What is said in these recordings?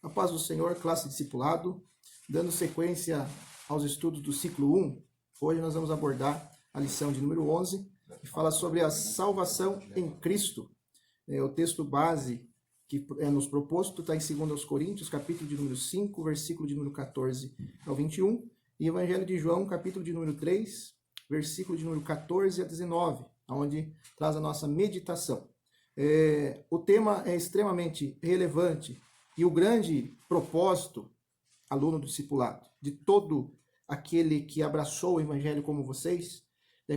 A paz do Senhor, classe discipulado, dando sequência aos estudos do ciclo 1. Hoje nós vamos abordar a lição de número 11, que fala sobre a salvação em Cristo. O texto base que é nos proposto está em 2 Coríntios, capítulo de número 5, versículo de número 14 ao 21, e Evangelho de João, capítulo de número 3, versículo de número 14 a 19, onde traz a nossa meditação. O tema é extremamente relevante e o grande propósito, aluno do discipulado, de todo aquele que abraçou o Evangelho como vocês,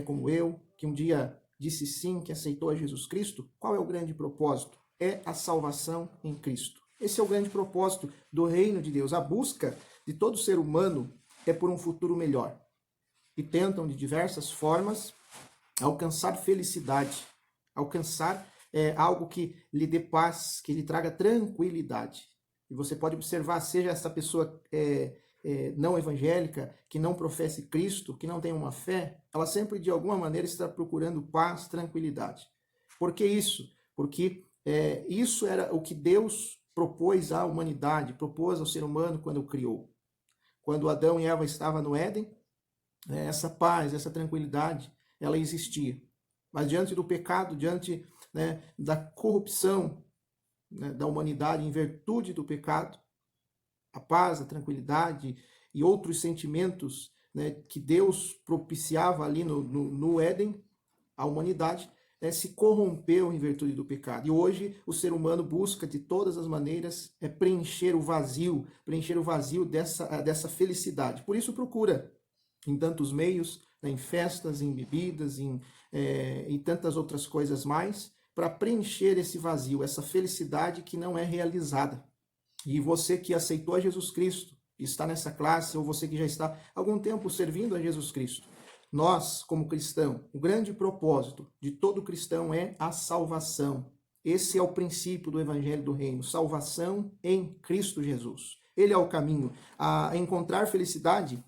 como eu, que um dia disse sim, que aceitou a Jesus Cristo, qual é o grande propósito? É a salvação em Cristo. Esse é o grande propósito do reino de Deus. A busca de todo ser humano é por um futuro melhor. E tentam de diversas formas alcançar felicidade, alcançar algo que lhe dê paz, que lhe traga tranquilidade. E você pode observar, seja essa pessoa não evangélica, que não professe Cristo, que não tem uma fé, ela sempre de alguma maneira está procurando paz, tranquilidade. Por que isso? Porque isso era o que Deus propôs à humanidade, propôs ao ser humano quando o criou. Quando Adão e Eva estavam no Éden, essa paz, essa tranquilidade, ela existia. Mas diante do pecado, diante da corrupção da humanidade em virtude do pecado, a paz, a tranquilidade e outros sentimentos que Deus propiciava ali no Éden, a humanidade se corrompeu em virtude do pecado. E hoje o ser humano busca de todas as maneiras preencher o vazio dessa felicidade. Por isso procura em tantos meios, em festas, em bebidas, em tantas outras coisas mais, para preencher esse vazio, essa felicidade que não é realizada. E você que aceitou a Jesus Cristo, está nessa classe, ou você que já está há algum tempo servindo a Jesus Cristo, nós, como cristão, o grande propósito de todo cristão é a salvação. Esse é o princípio do Evangelho do Reino, salvação em Cristo Jesus. Ele é o caminho. A encontrar felicidade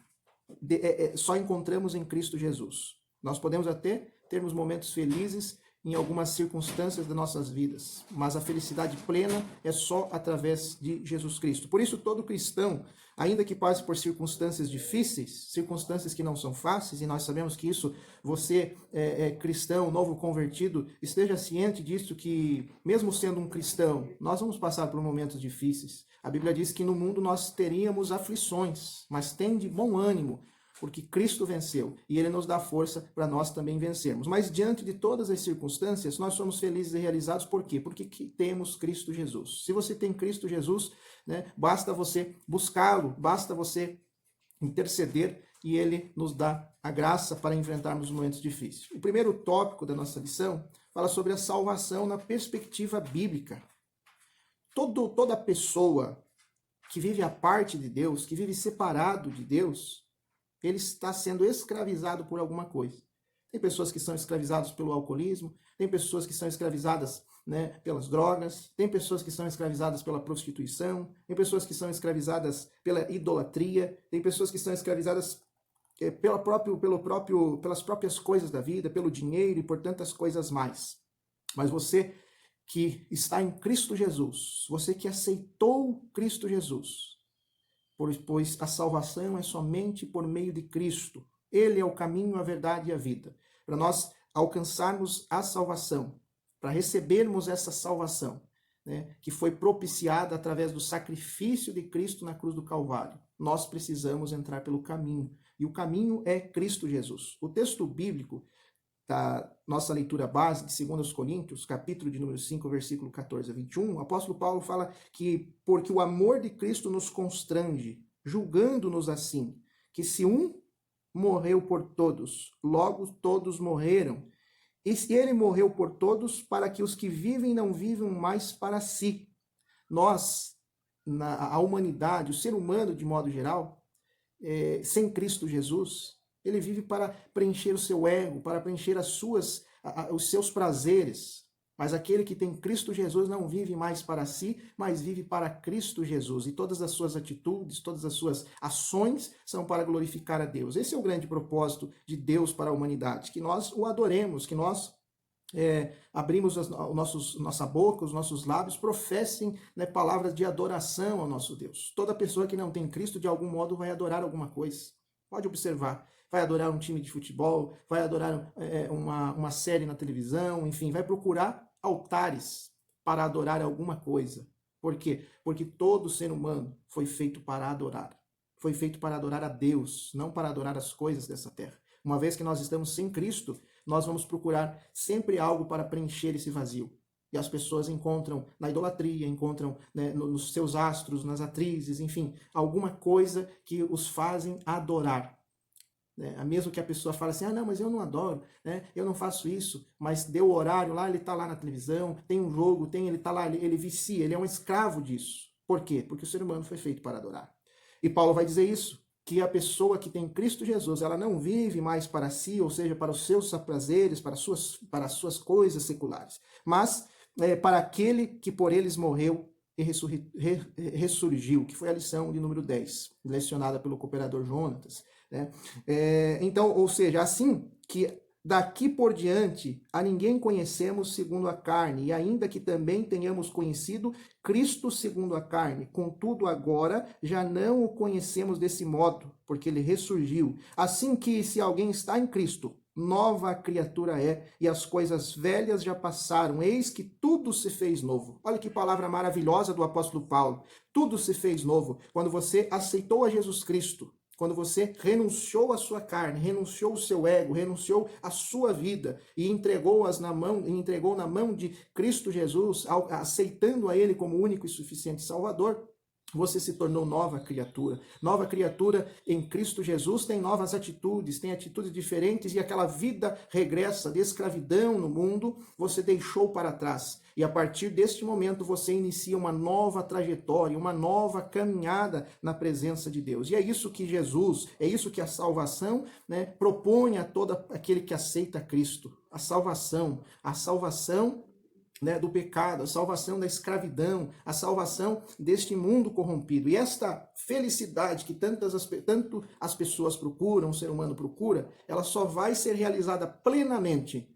só encontramos em Cristo Jesus. Nós podemos até termos momentos felizes em algumas circunstâncias das nossas vidas, mas a felicidade plena é só através de Jesus Cristo. Por isso, todo cristão, ainda que passe por circunstâncias difíceis, circunstâncias que não são fáceis, e nós sabemos que isso, você é cristão, novo convertido, esteja ciente disso, que mesmo sendo um cristão, nós vamos passar por momentos difíceis. A Bíblia diz que no mundo nós teríamos aflições, mas tem de bom ânimo, porque Cristo venceu e Ele nos dá força para nós também vencermos. Mas diante de todas as circunstâncias, nós somos felizes e realizados por quê? Porque temos Cristo Jesus. Se você tem Cristo Jesus, basta você buscá-lo, basta você interceder e Ele nos dá a graça para enfrentarmos momentos difíceis. O primeiro tópico da nossa lição fala sobre a salvação na perspectiva bíblica. Toda pessoa que vive à parte de Deus, que vive separado de Deus, ele está sendo escravizado por alguma coisa. Tem pessoas que são escravizadas pelo alcoolismo, tem pessoas que são escravizadas pelas drogas, tem pessoas que são escravizadas pela prostituição, tem pessoas que são escravizadas pela idolatria, tem pessoas que são escravizadas pelas próprias coisas da vida, pelo dinheiro e por tantas coisas mais. Mas você que está em Cristo Jesus, você que aceitou Cristo Jesus, pois a salvação é somente por meio de Cristo. Ele é o caminho, a verdade e a vida. Para nós alcançarmos a salvação, para recebermos essa salvação, que foi propiciada através do sacrifício de Cristo na cruz do Calvário, nós precisamos entrar pelo caminho. E o caminho é Cristo Jesus. O texto bíblico da nossa leitura base de 2 Coríntios, capítulo de número 5, versículo 14 a 21, o apóstolo Paulo fala que porque o amor de Cristo nos constrange, julgando-nos assim, que se um morreu por todos, logo todos morreram. E se ele morreu por todos, para que os que vivem não vivam mais para si. Nós, a humanidade, o ser humano de modo geral, sem Cristo Jesus, ele vive para preencher o seu ego, para preencher os seus prazeres. Mas aquele que tem Cristo Jesus não vive mais para si, mas vive para Cristo Jesus. E todas as suas atitudes, todas as suas ações são para glorificar a Deus. Esse é o grande propósito de Deus para a humanidade, que nós o adoremos, que nós abrimos nossa boca, os nossos lábios, professem, né, palavras de adoração ao nosso Deus. Toda pessoa que não tem Cristo, de algum modo, vai adorar alguma coisa. Pode observar. Vai adorar um time de futebol, vai adorar uma série na televisão, enfim, vai procurar altares para adorar alguma coisa. Por quê? Porque todo ser humano foi feito para adorar. Foi feito para adorar a Deus, não para adorar as coisas dessa terra. Uma vez que nós estamos sem Cristo, nós vamos procurar sempre algo para preencher esse vazio. E as pessoas encontram na idolatria, encontram, né, nos seus astros, nas atrizes, enfim, alguma coisa que os fazem adorar. Mesmo que a pessoa fale assim, não, mas eu não adoro, né? Eu não faço isso, mas deu o horário lá, ele está lá na televisão, tem um jogo, ele está lá, ele vicia, ele é um escravo disso. Por quê? Porque o ser humano foi feito para adorar. E Paulo vai dizer isso, que a pessoa que tem Cristo Jesus, ela não vive mais para si, ou seja, para os seus prazeres, para as suas coisas seculares, mas para aquele que por eles morreu e ressurgiu, que foi a lição de número 10, lecionada pelo cooperador Jonatas. Né? Então, ou seja, assim que daqui por diante a ninguém conhecemos segundo a carne, e ainda que também tenhamos conhecido Cristo segundo a carne, contudo agora já não o conhecemos desse modo, porque ele ressurgiu. Assim que se alguém está em Cristo, nova criatura é, e as coisas velhas já passaram, eis que tudo se fez novo. Olha que palavra maravilhosa do apóstolo Paulo. Tudo se fez novo quando você aceitou a Jesus Cristo. Quando você renunciou à sua carne, renunciou ao seu ego, renunciou à sua vida e entregou na mão de Cristo Jesus, aceitando a Ele como único e suficiente Salvador, você se tornou nova criatura. Nova criatura em Cristo Jesus tem novas atitudes, tem atitudes diferentes, e aquela vida regressa de escravidão no mundo, você deixou para trás. E a partir deste momento você inicia uma nova trajetória, uma nova caminhada na presença de Deus. E é isso que Jesus, é isso que a salvação, né, propõe a todo aquele que aceita Cristo. A salvação, né, do pecado, a salvação da escravidão, a salvação deste mundo corrompido. E esta felicidade que tanto as pessoas procuram, o ser humano procura, ela só vai ser realizada plenamente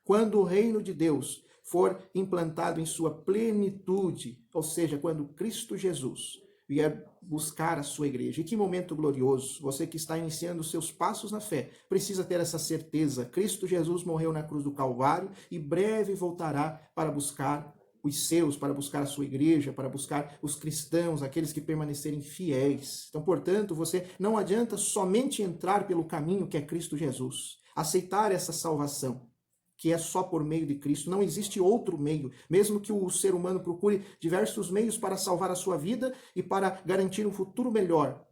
quando o reino de Deus for implantado em sua plenitude, ou seja, quando Cristo Jesus vier buscar a sua igreja. E que momento glorioso! Você que está iniciando os seus passos na fé, precisa ter essa certeza. Cristo Jesus morreu na cruz do Calvário e breve voltará para buscar os seus, para buscar a sua igreja, para buscar os cristãos, aqueles que permanecerem fiéis. Então, portanto, você não adianta somente entrar pelo caminho que é Cristo Jesus, aceitar essa salvação, que é só por meio de Cristo. Não existe outro meio. Mesmo que o ser humano procure diversos meios para salvar a sua vida e para garantir um futuro melhor,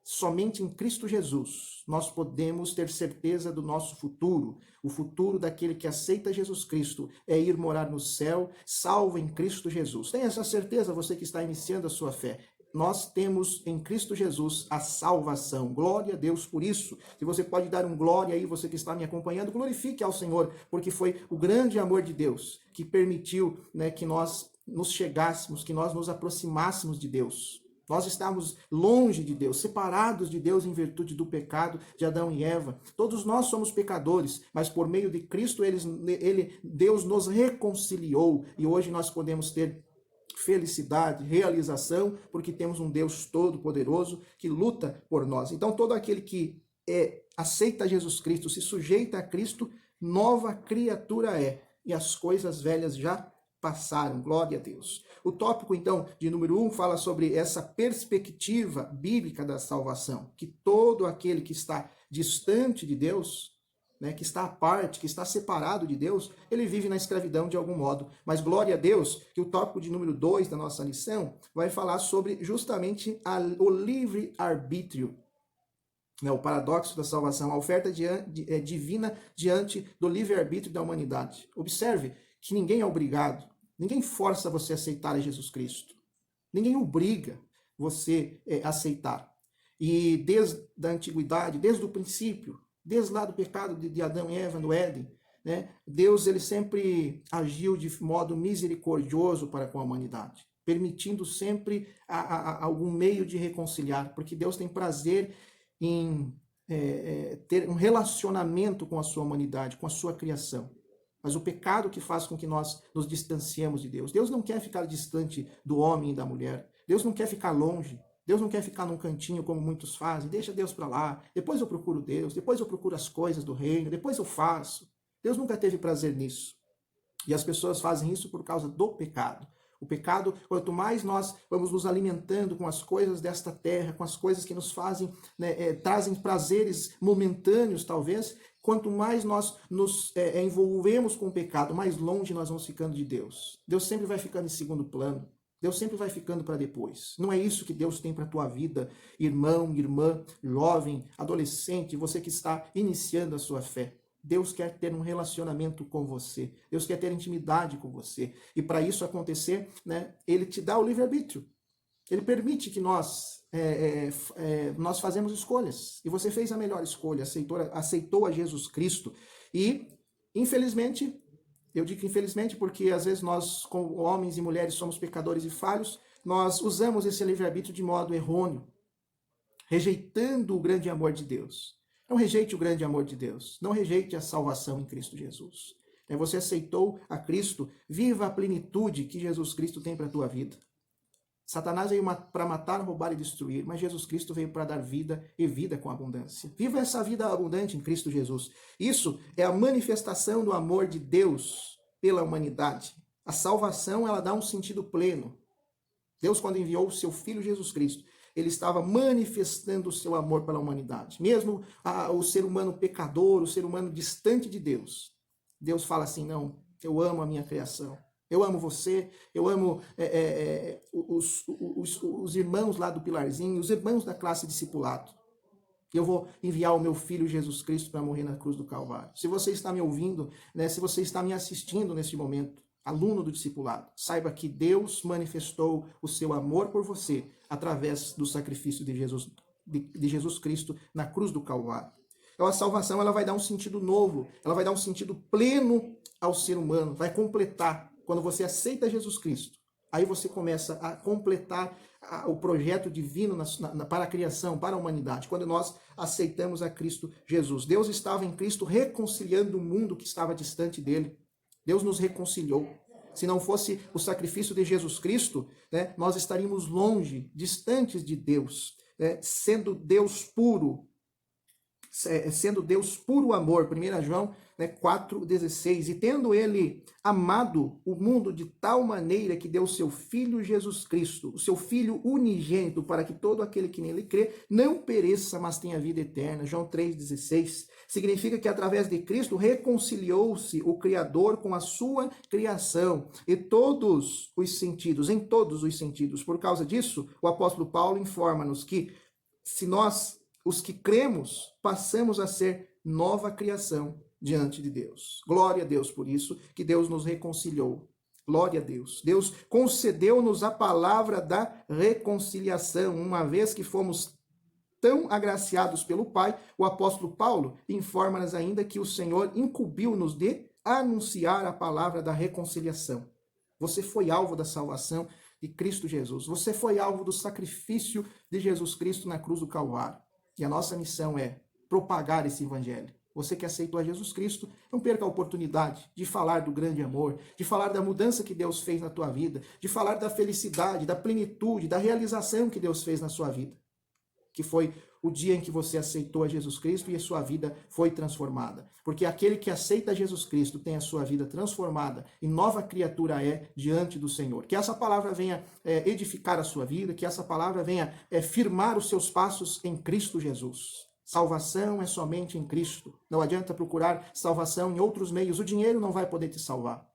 somente em Cristo Jesus nós podemos ter certeza do nosso futuro. O futuro daquele que aceita Jesus Cristo é ir morar no céu, salvo em Cristo Jesus. Tenha essa certeza, você que está iniciando a sua fé. Nós temos em Cristo Jesus a salvação. Glória a Deus por isso. Se você pode dar um glória aí, você que está me acompanhando, glorifique ao Senhor, porque foi o grande amor de Deus que permitiu, né, que nós nos chegássemos, que nós nos aproximássemos de Deus. Nós estávamos longe de Deus, separados de Deus em virtude do pecado de Adão e Eva. Todos nós somos pecadores, mas por meio de Cristo Deus nos reconciliou, e hoje nós podemos ter felicidade, realização, porque temos um Deus todo-poderoso que luta por nós. Então, todo aquele que aceita Jesus Cristo, se sujeita a Cristo, nova criatura é, e as coisas velhas já passaram. Glória a Deus. O tópico, então, de número 1 fala sobre essa perspectiva bíblica da salvação, que todo aquele que está distante de Deus, né, que está à parte, que está separado de Deus, ele vive na escravidão de algum modo. Mas glória a Deus que o tópico de número 2 da nossa lição vai falar sobre justamente o livre-arbítrio, né, o paradoxo da salvação, a oferta divina diante do livre-arbítrio da humanidade. Observe que ninguém é obrigado, ninguém força você a aceitar a Jesus Cristo. Ninguém obriga você a aceitar. E desde a antiguidade, desde o princípio, desde lá do pecado de Adão e Eva no Éden, né, Deus ele sempre agiu de modo misericordioso para com a humanidade, permitindo sempre algum meio de reconciliar, porque Deus tem prazer em ter um relacionamento com a sua humanidade, com a sua criação. mas o pecado que faz com que nós nos distanciemos de Deus. Deus não quer ficar distante do homem e da mulher. Deus não quer ficar longe. Deus não quer ficar num cantinho como muitos fazem. Deixa Deus para lá. Depois eu procuro Deus. Depois eu procuro as coisas do reino. Depois eu faço. Deus nunca teve prazer nisso. E as pessoas fazem isso por causa do pecado. O pecado, quanto mais nós vamos nos alimentando com as coisas desta terra, com as coisas que nos fazem, né, trazem prazeres momentâneos, talvez, quanto mais nós nos envolvemos com o pecado, mais longe nós vamos ficando de Deus. Deus sempre vai ficando em segundo plano. Deus sempre vai ficando para depois. Não é isso que Deus tem para a tua vida, irmão, irmã, jovem, adolescente, você que está iniciando a sua fé. Deus quer ter um relacionamento com você. Deus quer ter intimidade com você. E para isso acontecer, né, Ele te dá o livre-arbítrio. Ele permite que nós fazemos escolhas. E você fez a melhor escolha, aceitou a Jesus Cristo. E, infelizmente, eu digo infelizmente porque às vezes nós, como homens e mulheres, somos pecadores e falhos, nós usamos esse livre-arbítrio de modo errôneo, rejeitando o grande amor de Deus. Não rejeite o grande amor de Deus. Não rejeite a salvação em Cristo Jesus. Você aceitou a Cristo, viva a plenitude que Jesus Cristo tem para a tua vida. Satanás veio para matar, roubar e destruir, mas Jesus Cristo veio para dar vida e vida com abundância. Viva essa vida abundante em Cristo Jesus. Isso é a manifestação do amor de Deus pela humanidade. A salvação, ela dá um sentido pleno. Deus, quando enviou o seu Filho Jesus Cristo, ele estava manifestando o seu amor pela humanidade. Mesmo o ser humano pecador, o ser humano distante de Deus, Deus fala assim, não, eu amo a minha criação. Eu amo você, eu amo os irmãos lá do Pilarzinho, os irmãos da classe discipulado. Eu vou enviar o meu Filho Jesus Cristo para morrer na cruz do Calvário. Se você está me ouvindo, né, se você está me assistindo neste momento, aluno do discipulado, saiba que Deus manifestou o seu amor por você através do sacrifício de Jesus Cristo na cruz do Calvário. Então a salvação, ela vai dar um sentido novo, ela vai dar um sentido pleno ao ser humano, vai completar. Quando você aceita Jesus Cristo, aí você começa a completar o projeto divino para a criação, para a humanidade, quando nós aceitamos a Cristo Jesus. Deus estava em Cristo reconciliando o mundo que estava distante dele. Deus nos reconciliou. Se não fosse o sacrifício de Jesus Cristo, né, nós estaríamos longe, distantes de Deus, né, sendo Deus puro amor, 1 João 4,16, e tendo ele amado o mundo de tal maneira que deu o seu Filho Jesus Cristo, o seu Filho unigênito, para que todo aquele que nele crê não pereça, mas tenha vida eterna. João 3,16, significa que através de Cristo reconciliou-se o Criador com a sua criação, em todos os sentidos. Por causa disso, o apóstolo Paulo informa-nos que se nós, os que cremos, passamos a ser nova criação diante de Deus. Glória a Deus por isso, que Deus nos reconciliou. Glória a Deus. Deus concedeu-nos a palavra da reconciliação, uma vez que fomos tão agraciados pelo Pai. O apóstolo Paulo informa-nos ainda que o Senhor incumbiu-nos de anunciar a palavra da reconciliação. Você foi alvo da salvação de Cristo Jesus. Você foi alvo do sacrifício de Jesus Cristo na cruz do Calvário. E a nossa missão é propagar esse evangelho. Você que aceitou a Jesus Cristo, não perca a oportunidade de falar do grande amor, de falar da mudança que Deus fez na tua vida, de falar da felicidade, da plenitude, da realização que Deus fez na sua vida. Que foi o dia em que você aceitou a Jesus Cristo e a sua vida foi transformada. Porque aquele que aceita Jesus Cristo tem a sua vida transformada e nova criatura é diante do Senhor. Que essa palavra venha edificar a sua vida, que essa palavra venha firmar os seus passos em Cristo Jesus. Salvação é somente em Cristo. Não adianta procurar salvação em outros meios. O dinheiro não vai poder te salvar.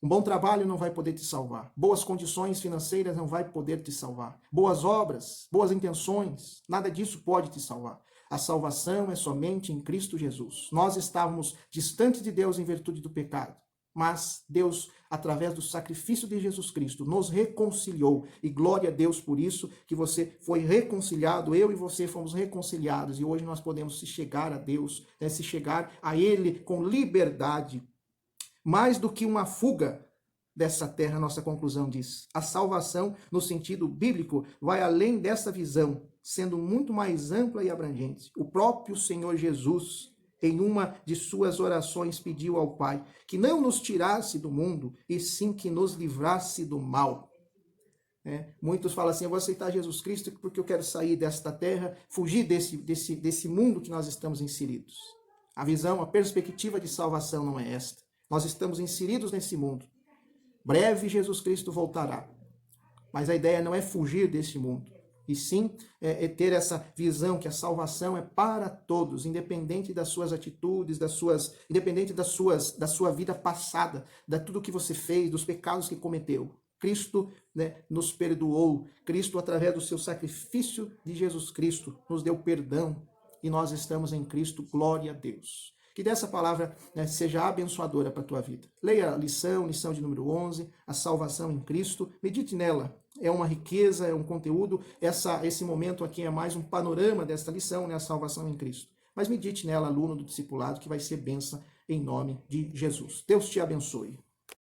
Um bom trabalho não vai poder te salvar. Boas condições financeiras não vai poder te salvar. Boas obras, boas intenções, nada disso pode te salvar. A salvação é somente em Cristo Jesus. Nós estávamos distantes de Deus em virtude do pecado, mas Deus, através do sacrifício de Jesus Cristo, nos reconciliou. E glória a Deus por isso, que você foi reconciliado, eu e você fomos reconciliados. E hoje nós podemos se chegar a Deus, se chegar a Ele com liberdade. Mais do que uma fuga dessa terra, nossa conclusão diz. A salvação, no sentido bíblico, vai além dessa visão, sendo muito mais ampla e abrangente. O próprio Senhor Jesus, em uma de suas orações pediu ao Pai que não nos tirasse do mundo, e sim que nos livrasse do mal. Muitos falam assim, eu vou aceitar Jesus Cristo porque eu quero sair desta terra, fugir desse mundo que nós estamos inseridos. A visão, a perspectiva de salvação não é esta. Nós estamos inseridos nesse mundo. Breve Jesus Cristo voltará. Mas a ideia não é fugir desse mundo, e sim ter essa visão que a salvação é para todos, independente das suas atitudes, independente da sua vida passada, de tudo que você fez, dos pecados que cometeu. Cristo, nos perdoou. Cristo, através do seu sacrifício de Jesus Cristo, nos deu perdão, e nós estamos em Cristo. Glória a Deus. Que dessa palavra seja abençoadora para a tua vida. Leia a lição de número 11, a salvação em Cristo. Medite nela. É uma riqueza, é um conteúdo. Esse momento aqui é mais um panorama desta lição, a salvação em Cristo. Mas medite nela, aluno do discipulado, que vai ser bênção em nome de Jesus. Deus te abençoe.